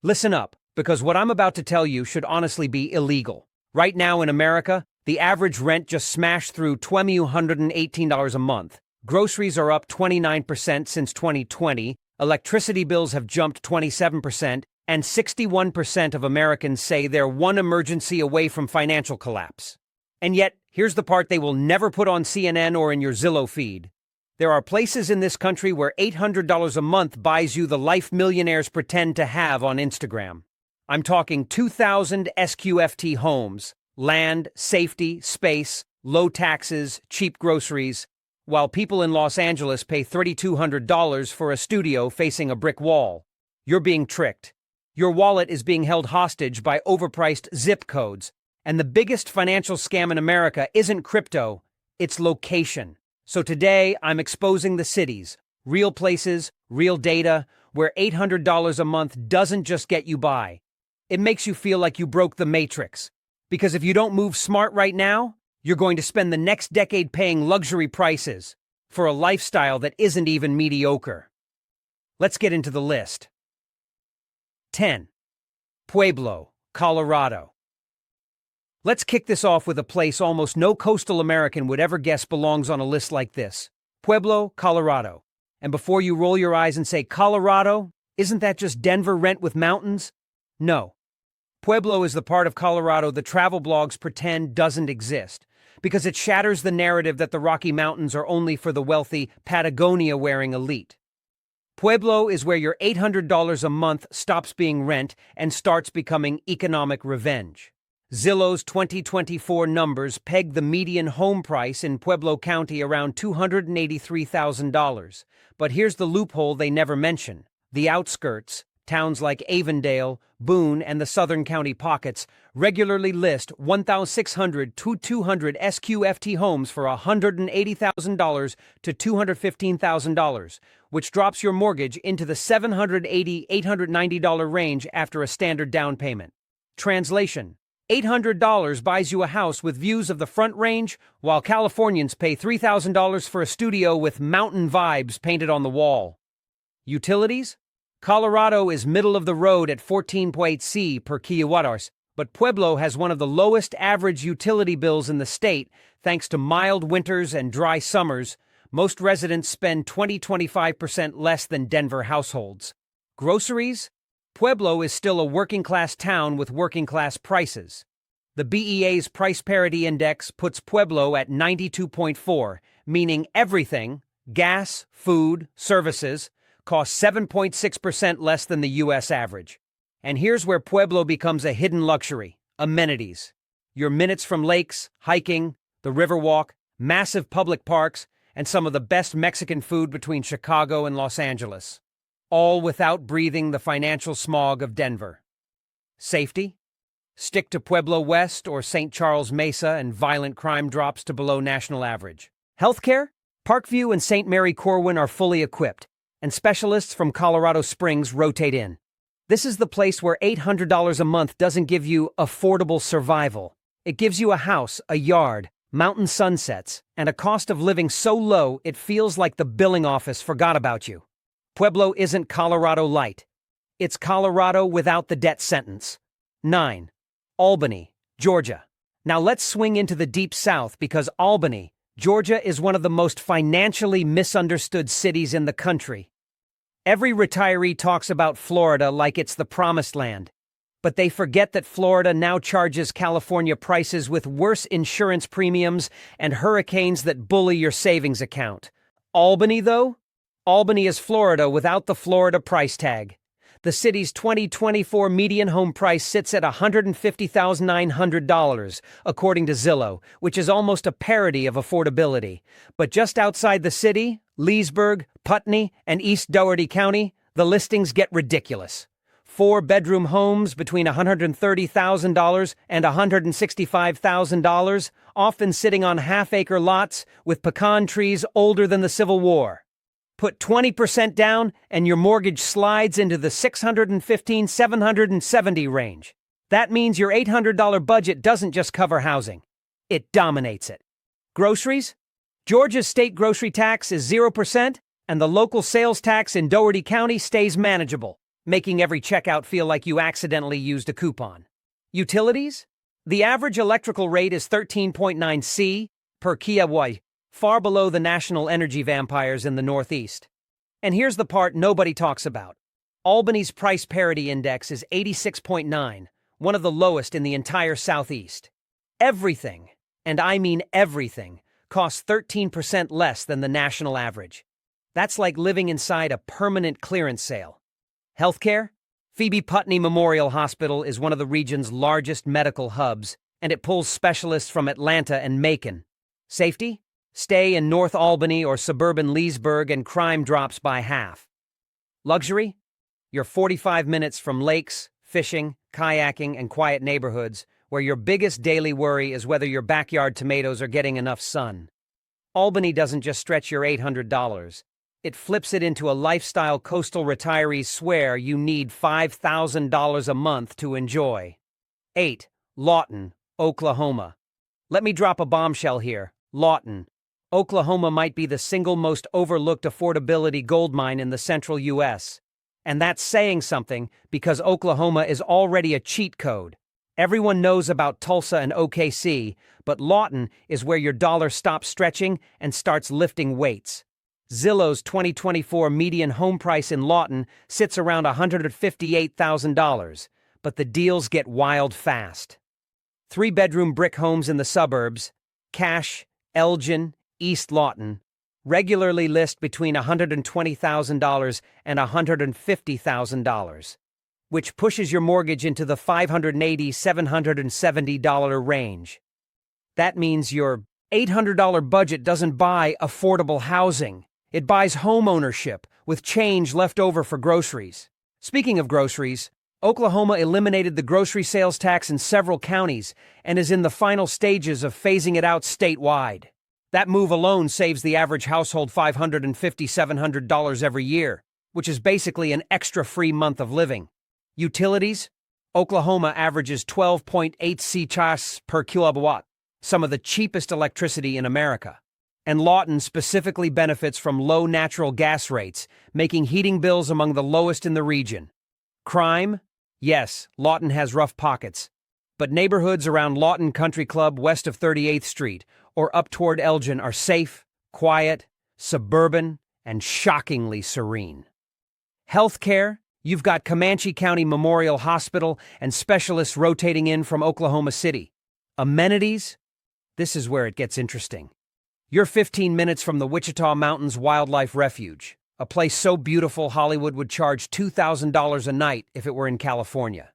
Listen up, because what I'm about to tell you should honestly be illegal. Right now in America, the average rent just smashed through $2,118 a month. Groceries are up 29% since 2020, electricity bills have jumped 27%, and 61% of Americans say they're one emergency away from financial collapse. And yet, here's the part they will never put on CNN or in your Zillow feed. There are places in this country where $800 a month buys you the life millionaires pretend to have on Instagram. I'm talking 2,000 SQFT homes, land, safety, space, low taxes, cheap groceries, while people in Los Angeles pay $3,200 for a studio facing a brick wall. You're being tricked. Your wallet is being held hostage by overpriced zip codes, and the biggest financial scam in America isn't crypto, it's location. So today, I'm exposing the cities, real places, real data, where $800 a month doesn't just get you by. It makes you feel like you broke the matrix. Because if you don't move smart right now, you're going to spend the next decade paying luxury prices for a lifestyle that isn't even mediocre. Let's get into the list. 10. Pueblo, Colorado. Let's kick this off with a place almost no coastal American would ever guess belongs on a list like this. Pueblo, Colorado. And before you roll your eyes and say, Colorado? Isn't that just Denver rent with mountains? No. Pueblo is the part of Colorado the travel blogs pretend doesn't exist, because it shatters the narrative that the Rocky Mountains are only for the wealthy, Patagonia-wearing elite. Pueblo is where your $800 a month stops being rent and starts becoming economic revenge. Zillow's 2024 numbers peg the median home price in Pueblo County around $283,000. But here's the loophole they never mention. The outskirts, towns like Avondale, Boone, and the southern county pockets, regularly list 1,600 to 200 SQFT homes for $180,000 to $215,000, which drops your mortgage into the $780, $890 range after a standard down payment. Translation: $800 buys you a house with views of the Front Range, while Californians pay $3,000 for a studio with mountain vibes painted on the wall. Utilities? Colorado is middle of the road at 14.8 C per kilowatt-hours, but Pueblo has one of the lowest average utility bills in the state thanks to mild winters and dry summers. Most residents spend 20-25% less than Denver households. Groceries? Pueblo is still a working-class town with working-class prices. The BEA's Price Parity Index puts Pueblo at 92.4, meaning everything, gas, food, services, costs 7.6% less than the U.S. average. And here's where Pueblo becomes a hidden luxury: amenities. You're minutes from lakes, hiking, the Riverwalk, massive public parks, and some of the best Mexican food between Chicago and Los Angeles. All without breathing the financial smog of Denver. Safety? Stick to Pueblo West or St. Charles Mesa and violent crime drops to below national average. Healthcare? Parkview and St. Mary Corwin are fully equipped, and specialists from Colorado Springs rotate in. This is the place where $800 a month doesn't give you affordable survival. It gives you a house, a yard, mountain sunsets, and a cost of living so low it feels like the billing office forgot about you. Pueblo isn't Colorado light. It's Colorado without the death sentence. 9. Albany, Georgia. Now let's swing into the deep south because Albany, Georgia is one of the most financially misunderstood cities in the country. Every retiree talks about Florida like it's the promised land, but they forget that Florida now charges California prices with worse insurance premiums and hurricanes that bully your savings account. Albany, though? Albany is Florida without the Florida price tag. The city's 2024 median home price sits at $150,900, according to Zillow, which is almost a parody of affordability. But just outside the city, Leesburg, Putney, and East Dougherty County, the listings get ridiculous. 4-bedroom homes between $130,000 and $165,000, often sitting on half-acre lots with pecan trees older than the Civil War. Put 20% down and your mortgage slides into the $615,770 range. That means your $800 budget doesn't just cover housing. It dominates it. Groceries? Georgia's state grocery tax is 0%, and the local sales tax in Dougherty County stays manageable. making every checkout feel like you accidentally used a coupon. Utilities? The average electrical rate is 13.9 C per kilowatt, far below the national energy vampires in the Northeast. And here's the part nobody talks about. Albany's price parity index is 86.9, one of the lowest in the entire Southeast. Everything, and I mean everything, costs 13% less than the national average. That's like living inside a permanent clearance sale. Healthcare? Phoebe Putney Memorial Hospital is one of the region's largest medical hubs, and it pulls specialists from Atlanta and Macon. Safety? Stay in North Albany or suburban Leesburg and crime drops by half. Luxury? You're 45 minutes from lakes, fishing, kayaking, and quiet neighborhoods, where your biggest daily worry is whether your backyard tomatoes are getting enough sun. Albany doesn't just stretch your $800. It flips it into a lifestyle coastal retirees swear you need $5,000 a month to enjoy. 8. Lawton, Oklahoma. Let me drop a bombshell here. Lawton, Oklahoma might be the single most overlooked affordability goldmine in the central U.S. And that's saying something because Oklahoma is already a cheat code. Everyone knows about Tulsa and OKC, but Lawton is where your dollar stops stretching and starts lifting weights. Zillow's 2024 median home price in Lawton sits around $158,000, but the deals get wild fast. 3-bedroom brick homes in the suburbs, Cache, Elgin, East Lawton, regularly list between $120,000 and $150,000, which pushes your mortgage into the $580–770 range. That means your $800 budget doesn't buy affordable housing. It buys home ownership, with change left over for groceries. Speaking of groceries, Oklahoma eliminated the grocery sales tax in several counties and is in the final stages of phasing it out statewide. That move alone saves the average household $550–700 every year, which is basically an extra free month of living. Utilities? Oklahoma averages 12.8 C-chas per kilowatt, some of the cheapest electricity in America. And Lawton specifically benefits from low natural gas rates, making heating bills among the lowest in the region. Crime? Yes, Lawton has rough pockets. But neighborhoods around Lawton Country Club west of 38th Street or up toward Elgin are safe, quiet, suburban, and shockingly serene. Healthcare? You've got Comanche County Memorial Hospital and specialists rotating in from Oklahoma City. Amenities? This is where it gets interesting. You're 15 minutes from the Wichita Mountains Wildlife Refuge, a place so beautiful Hollywood would charge $2,000 a night if it were in California.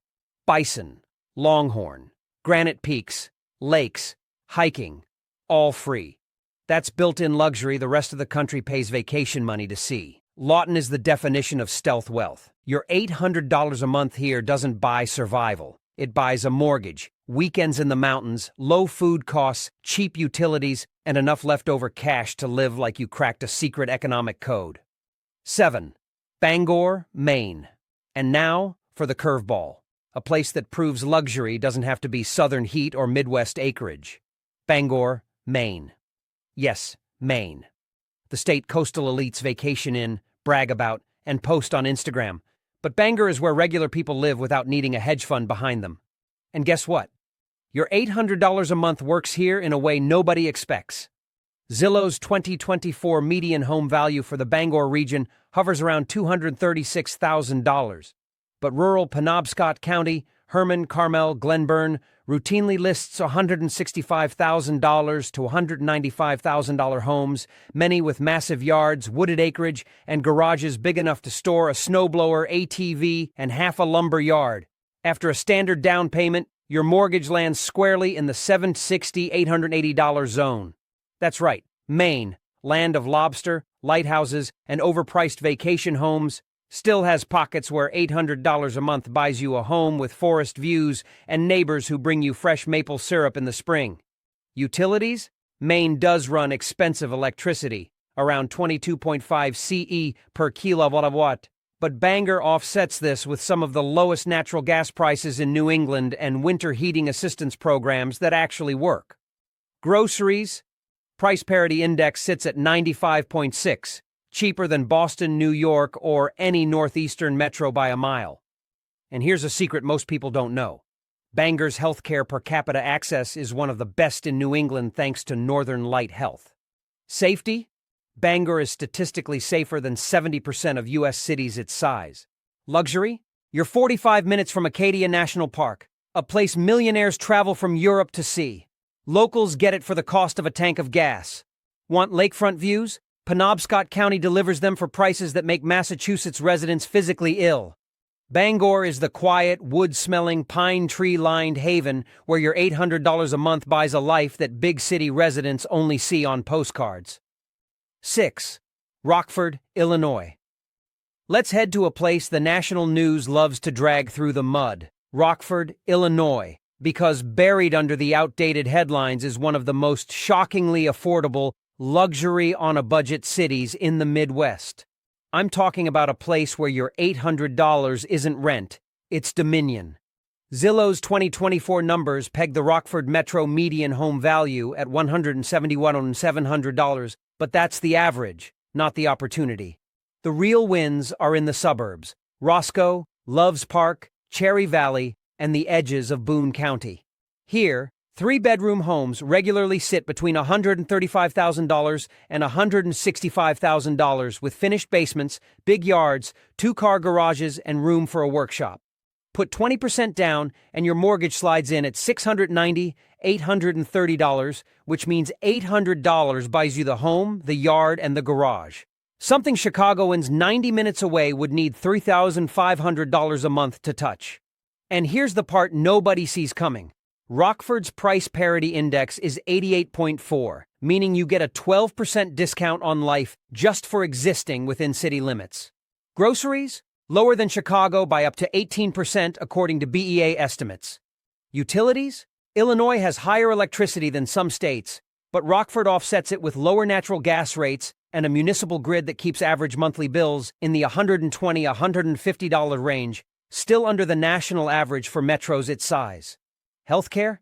Bison, longhorn, granite peaks, lakes, hiking, all free. That's built-in luxury the rest of the country pays vacation money to see. Lawton is the definition of stealth wealth. Your $800 a month here doesn't buy survival. It buys a mortgage, weekends in the mountains, low food costs, cheap utilities, and enough leftover cash to live like you cracked a secret economic code. 7. Bangor, Maine. And now for the curveball, a place that proves luxury doesn't have to be southern heat or Midwest acreage. Bangor, Maine. Yes, Maine. The state coastal elites vacation in, brag about, and post on Instagram. But Bangor is where regular people live without needing a hedge fund behind them. And guess what? Your $800 a month works here in a way nobody expects. Zillow's 2024 median home value for the Bangor region hovers around $236,000. But rural Penobscot County, Herman, Carmel, Glenburn routinely lists $165,000 to $195,000 homes, many with massive yards, wooded acreage, and garages big enough to store a snowblower, ATV, and half a lumber yard. After a standard down payment, your mortgage lands squarely in the $760–880 zone. That's right, Maine, land of lobster, lighthouses, and overpriced vacation homes, still has pockets where $800 a month buys you a home with forest views and neighbors who bring you fresh maple syrup in the spring. Utilities? Maine does run expensive electricity, around 22.5 CE per kilowatt, but Bangor offsets this with some of the lowest natural gas prices in New England and winter heating assistance programs that actually work. Groceries? Price parity index sits at 95.6, cheaper than Boston, New York, or any northeastern metro by a mile. And here's a secret most people don't know. Bangor's healthcare per capita access is one of the best in New England thanks to Northern Light Health. Safety? Bangor is statistically safer than 70% of U.S. cities its size. Luxury? You're 45 minutes from Acadia National Park, a place millionaires travel from Europe to see. Locals get it for the cost of a tank of gas. Want lakefront views? Penobscot County delivers them for prices that make Massachusetts residents physically ill. Bangor is the quiet, wood-smelling, pine tree-lined haven where your $800 a month buys a life that big city residents only see on postcards. 6. Rockford, Illinois. Let's head to a place the national news loves to drag through the mud. Rockford, Illinois, because buried under the outdated headlines is one of the most shockingly affordable, luxury-on-a-budget cities in the Midwest. I'm talking about a place where your $800 isn't rent, it's dominion. Zillow's 2024 numbers peg the Rockford Metro median home value at $171,700, but that's the average, not the opportunity. The real wins are in the suburbs: Roscoe, Loves Park, Cherry Valley, and the edges of Boone County. Here, three-bedroom homes regularly sit between $135,000 and $165,000 with finished basements, big yards, two-car garages, and room for a workshop. Put 20% down and your mortgage slides in at $690, $830, which means $800 buys you the home, the yard, and the garage. Something Chicagoans 90 minutes away would need $3,500 a month to touch. And here's the part nobody sees coming. Rockford's price parity index is 88.4, meaning you get a 12% discount on life just for existing within city limits. Groceries? Lower than Chicago by up to 18% according to BEA estimates. Utilities? Illinois has higher electricity than some states, but Rockford offsets it with lower natural gas rates and a municipal grid that keeps average monthly bills in the $120–$150 range, still under the national average for metros its size. Healthcare?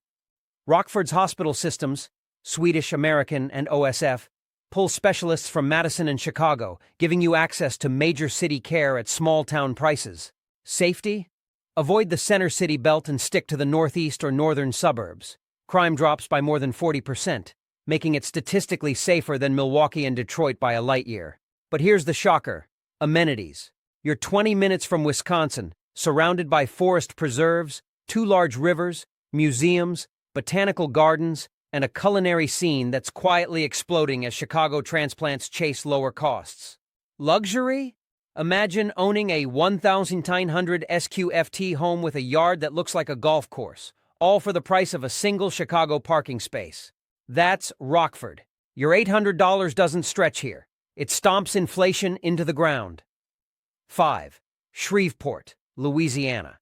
Rockford's hospital systems, Swedish, American, and OSF, pull specialists from Madison and Chicago, giving you access to major city care at small-town prices. Safety? Avoid the center city belt and stick to the northeast or northern suburbs. Crime drops by more than 40%, making it statistically safer than Milwaukee and Detroit by a light year. But here's the shocker. Amenities. You're 20 minutes from Wisconsin, surrounded by forest preserves, two large rivers, museums, botanical gardens, and a culinary scene that's quietly exploding as Chicago transplants chase lower costs. Luxury? Imagine owning a 1,900 SQFT home with a yard that looks like a golf course, all for the price of a single Chicago parking space. That's Rockford. Your $800 doesn't stretch here. It stomps inflation into the ground. 5. Shreveport, Louisiana.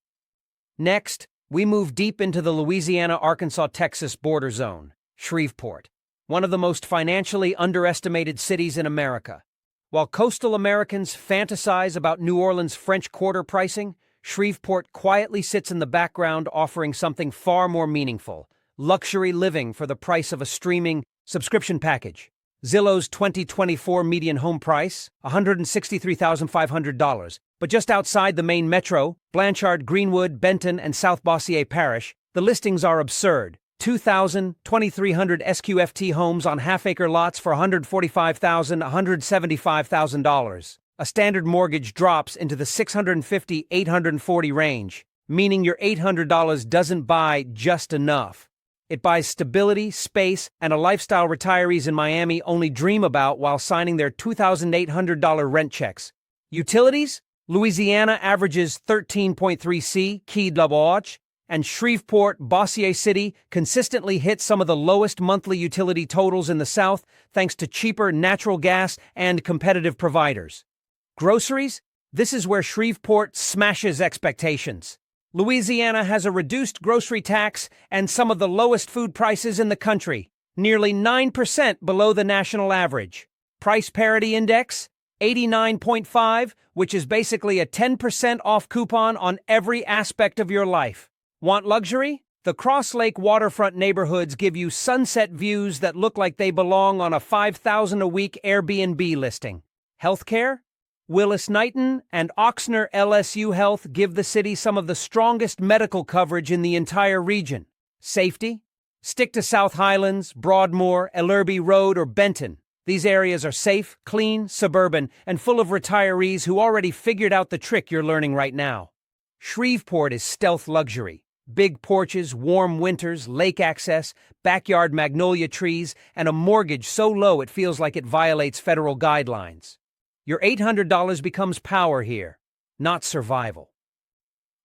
Next, we move deep into the Louisiana-Arkansas-Texas border zone, Shreveport, one of the most financially underestimated cities in America. While coastal Americans fantasize about New Orleans' French Quarter pricing, Shreveport quietly sits in the background offering something far more meaningful: luxury living for the price of a streaming subscription package. Zillow's 2024 median home price, $163,500. But just outside the main metro, Blanchard, Greenwood, Benton, and South Bossier Parish, the listings are absurd. 2,000, 2,300 SQFT homes on half-acre lots for $145,000, $175,000. A standard mortgage drops into the $650, $840 range, meaning your $800 doesn't buy just enough. It buys stability, space, and a lifestyle retirees in Miami only dream about while signing their $2,800 rent checks. Utilities? Louisiana averages 13.3 C, key double H, and Shreveport, Bossier City consistently hits some of the lowest monthly utility totals in the South thanks to cheaper natural gas and competitive providers. Groceries? This is where Shreveport smashes expectations. Louisiana has a reduced grocery tax and some of the lowest food prices in the country, nearly 9% below the national average. Price parity index? 89.5, which is basically a 10% off coupon on every aspect of your life. Want luxury? The Cross Lake waterfront neighborhoods give you sunset views that look like they belong on a $5,000 a week Airbnb listing. Healthcare? Willis-Knighton and Ochsner LSU Health give the city some of the strongest medical coverage in the entire region. Safety? Stick to South Highlands, Broadmoor, Ellerby Road, or Benton. These areas are safe, clean, suburban, and full of retirees who already figured out the trick you're learning right now. Shreveport is stealth luxury. Big porches, warm winters, lake access, backyard magnolia trees, and a mortgage so low it feels like it violates federal guidelines. Your $800 becomes power here, not survival.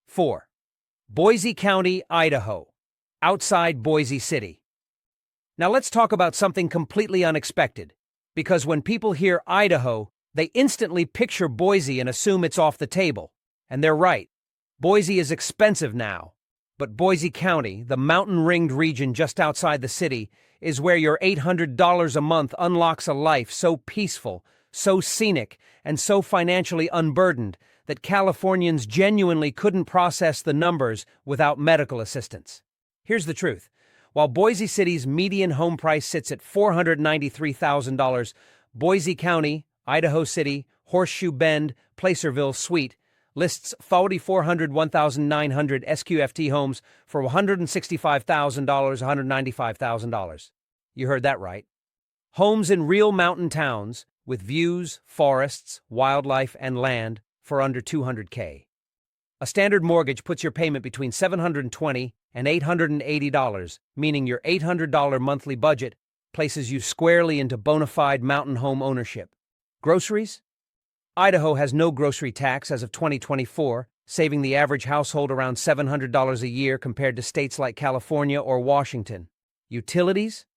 4. Boise County, Idaho. Outside Boise City. Now let's talk about something completely unexpected, because when people hear Idaho, they instantly picture Boise and assume it's off the table. And they're right. Boise is expensive now. But Boise County, the mountain-ringed region just outside the city, is where your $800 a month unlocks a life so peaceful, so scenic, and so financially unburdened that Californians genuinely couldn't process the numbers without medical assistance. Here's the truth. While Boise City's median home price sits at $493,000, Boise County, Idaho City, Horseshoe Bend, Placerville Suite lists 1,900 SQFT homes for $165,000, $195,000. You heard that right. Homes in real mountain towns with views, forests, wildlife, and land for under $200K. A standard mortgage puts your payment between $720 and $880, meaning your $800 monthly budget places you squarely into bona fide mountain home ownership. Groceries? Idaho has no grocery tax as of 2024, saving the average household around $700 a year compared to states like California or Washington. Utilities?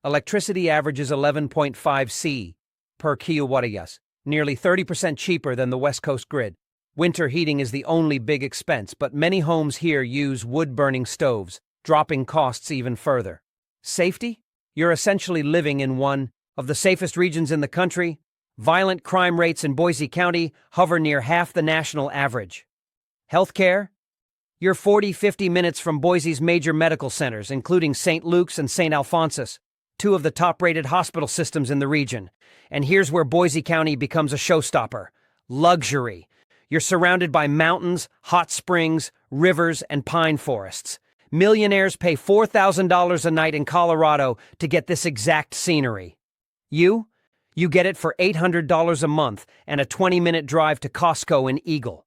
Electricity averages 11.5 C per kilowatt-hour, nearly 30% cheaper than the West Coast grid. Winter heating is the only big expense, but many homes here use wood-burning stoves, dropping costs even further. Safety? You're essentially living in one of the safest regions in the country. Violent crime rates in Boise County hover near half the national average. Healthcare? You're 40-50 minutes from Boise's major medical centers, including St. Luke's and St. Alphonsus, two of the top-rated hospital systems in the region. And here's where Boise County becomes a showstopper. Luxury. You're surrounded by mountains, hot springs, rivers, and pine forests. Millionaires pay $4,000 a night in Colorado to get this exact scenery. You get it for $800 a month and a 20-minute drive to Costco in Eagle.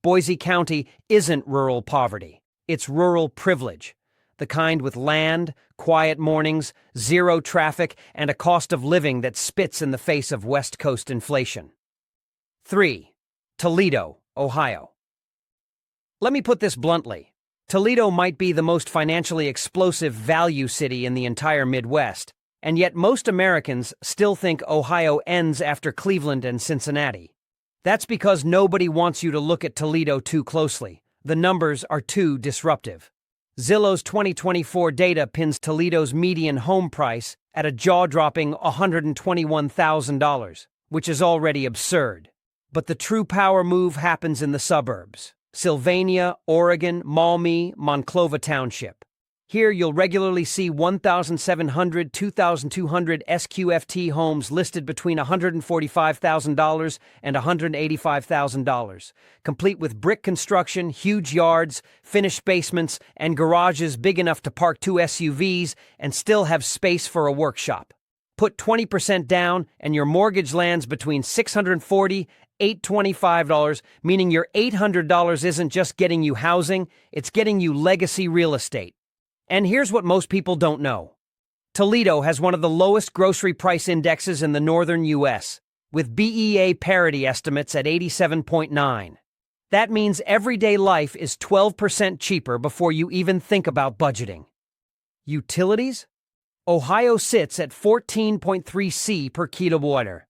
Boise County isn't rural poverty. It's rural privilege. The kind with land, quiet mornings, zero traffic, and a cost of living that spits in the face of West Coast inflation. 3. Toledo, Ohio. Let me put this bluntly. Toledo might be the most financially explosive value city in the entire Midwest, and yet most Americans still think Ohio ends after Cleveland and Cincinnati. That's because nobody wants you to look at Toledo too closely. The numbers are too disruptive. Zillow's 2024 data pins Toledo's median home price at a jaw-dropping $121,000, which is already absurd. But the true power move happens in the suburbs. Sylvania, Oregon, Maumee, Monclova Township. Here you'll regularly see 1,700, 2,200 SQFT homes listed between $145,000 and $185,000, complete with brick construction, huge yards, finished basements, and garages big enough to park 2 SUVs and still have space for a workshop. Put 20% down and your mortgage lands between $640 $825, meaning your $800 isn't just getting you housing, it's getting you legacy real estate. And here's what most people don't know. Toledo has one of the lowest grocery price indexes in the northern U.S., with BEA parity estimates at 87.9. That means everyday life is 12% cheaper before you even think about budgeting. Utilities? Ohio sits at 14.3 C per kilowatt-hour.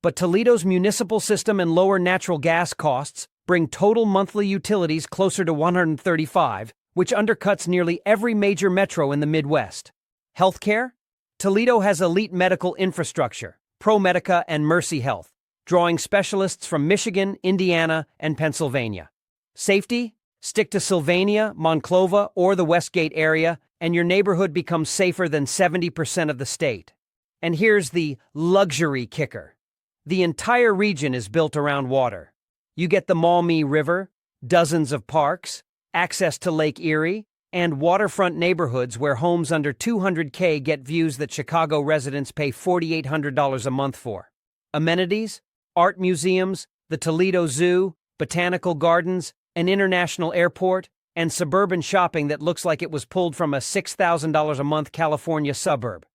But Toledo's municipal system and lower natural gas costs bring total monthly utilities closer to 135, which undercuts nearly every major metro in the Midwest. Healthcare? Toledo has elite medical infrastructure, ProMedica and Mercy Health, drawing specialists from Michigan, Indiana, and Pennsylvania. Safety? Stick to Sylvania, Monclova, or the Westgate area, and your neighborhood becomes safer than 70% of the state. And here's the luxury kicker. The entire region is built around water. You get the Maumee River, dozens of parks, access to Lake Erie, and waterfront neighborhoods where homes under $200K get views that Chicago residents pay $4,800 a month for. Amenities, art museums, the Toledo Zoo, botanical gardens, an international airport, and suburban shopping that looks like it was pulled from a $6,000 a month California suburb.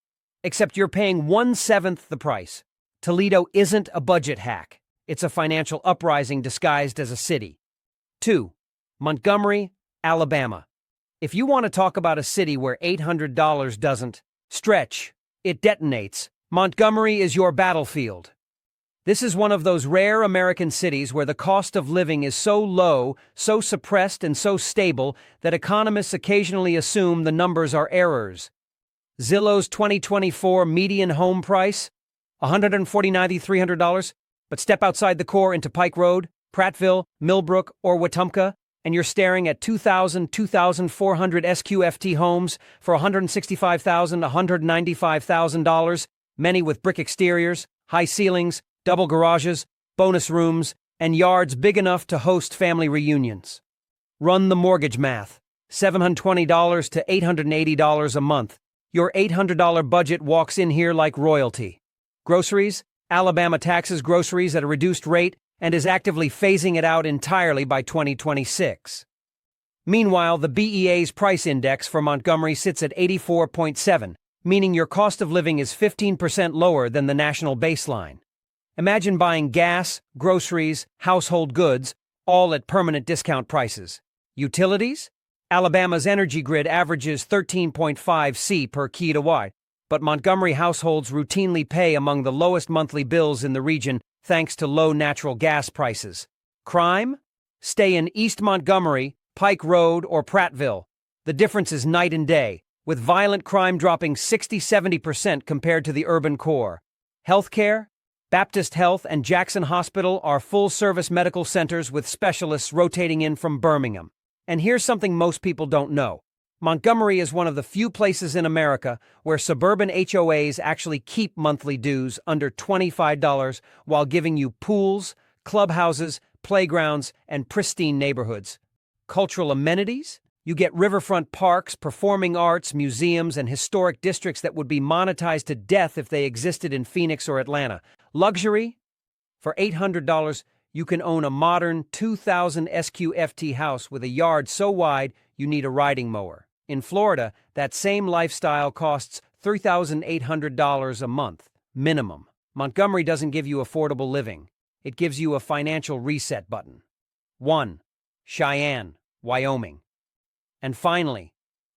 Except you're paying 1/7 the price. Toledo isn't a budget hack. It's a financial uprising disguised as a city. 2. Montgomery, Alabama. If you want to talk about a city where $800 doesn't stretch, it detonates, Montgomery is your battlefield. This is one of those rare American cities where the cost of living is so low, so suppressed, and so stable that economists occasionally assume the numbers are errors. Zillow's 2024 median home price? $149,300, but step outside the core into Pike Road, Prattville, Millbrook, or Wetumpka, and you're staring at 2,400 SQFT homes for $165,000 to $195,000, many with brick exteriors, high ceilings, double garages, bonus rooms, and yards big enough to host family reunions. Run the mortgage math. $720 to $880 a month. Your $800 budget walks in here like royalty. Groceries, Alabama taxes groceries at a reduced rate and is actively phasing it out entirely by 2026. Meanwhile, the BEA's price index for Montgomery sits at 84.7, meaning your cost of living is 15% lower than the national baseline. Imagine buying gas, groceries, household goods, all at permanent discount prices. Utilities? Alabama's energy grid averages 13.5 C per kilowatt, but Montgomery households routinely pay among the lowest monthly bills in the region thanks to low natural gas prices. Crime? Stay in East Montgomery, Pike Road, or Prattville. The difference is night and day, with violent crime dropping 60-70% compared to the urban core. Healthcare? Baptist Health and Jackson Hospital are full-service medical centers with specialists rotating in from Birmingham. And here's something most people don't know. Montgomery is one of the few places in America where suburban HOAs actually keep monthly dues under $25 while giving you pools, clubhouses, playgrounds, and pristine neighborhoods. Cultural amenities? You get riverfront parks, performing arts, museums, and historic districts that would be monetized to death if they existed in Phoenix or Atlanta. Luxury? For $800, you can own a modern 2,000 SQFT house with a yard so wide you need a riding mower. In Florida, that same lifestyle costs $3,800 a month, minimum. Montgomery doesn't give you affordable living. It gives you a financial reset button. 1. Cheyenne, Wyoming. And finally,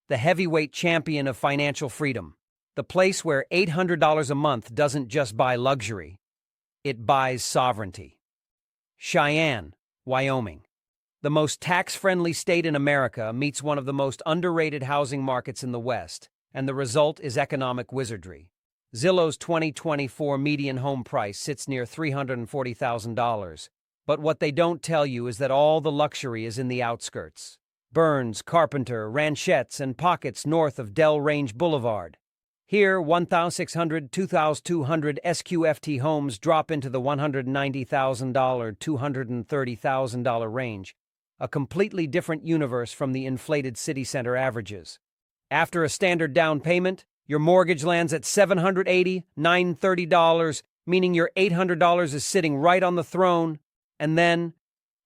the heavyweight champion of financial freedom, the place where $800 a month doesn't just buy luxury, it buys sovereignty. Cheyenne, Wyoming. The most tax-friendly state in America meets one of the most underrated housing markets in the West, and the result is economic wizardry. Zillow's 2024 median home price sits near $340,000, but what they don't tell you is that all the luxury is in the outskirts. Burns, Carpenter, Ranchettes, and pockets north of Dell Range Boulevard. Here, 1,600, 2,200 SQFT homes drop into the $190,000, $230,000 range, a completely different universe from the inflated city center averages. After a standard down payment, your mortgage lands at $780, $930, meaning your $800 is sitting right on the throne. And then,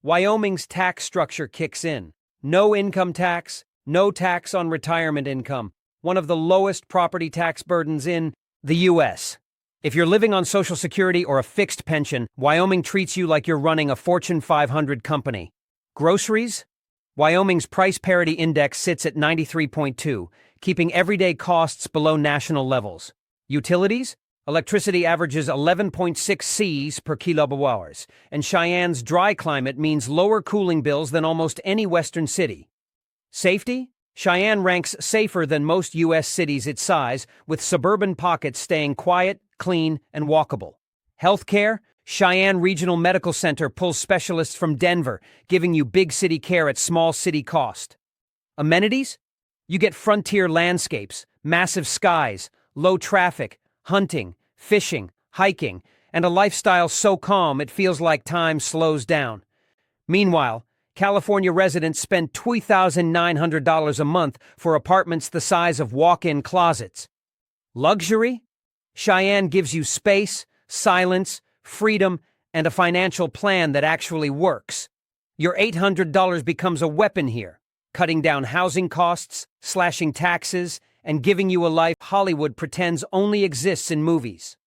Wyoming's tax structure kicks in. No income tax, no tax on retirement income, one of the lowest property tax burdens in the U.S. If you're living on Social Security or a fixed pension, Wyoming treats you like you're running a Fortune 500 company. Groceries? Wyoming's price parity index sits at 93.2, keeping everyday costs below national levels. Utilities? Electricity averages 11.6 Cs per kilowatt-hours, and Cheyenne's dry climate means lower cooling bills than almost any western city. Safety? Cheyenne ranks safer than most U.S. cities its size, with suburban pockets staying quiet, clean, and walkable. Healthcare? Cheyenne Regional Medical Center pulls specialists from Denver, giving you big city care at small city cost. Amenities? You get frontier landscapes, massive skies, low traffic, hunting, fishing, hiking, and a lifestyle so calm it feels like time slows down. Meanwhile, California residents spend $2,900 a month for apartments the size of walk-in closets. Luxury? Cheyenne gives you space, silence, freedom, and a financial plan that actually works. Your $800 becomes a weapon here, cutting down housing costs, slashing taxes, and giving you a life Hollywood pretends only exists in movies.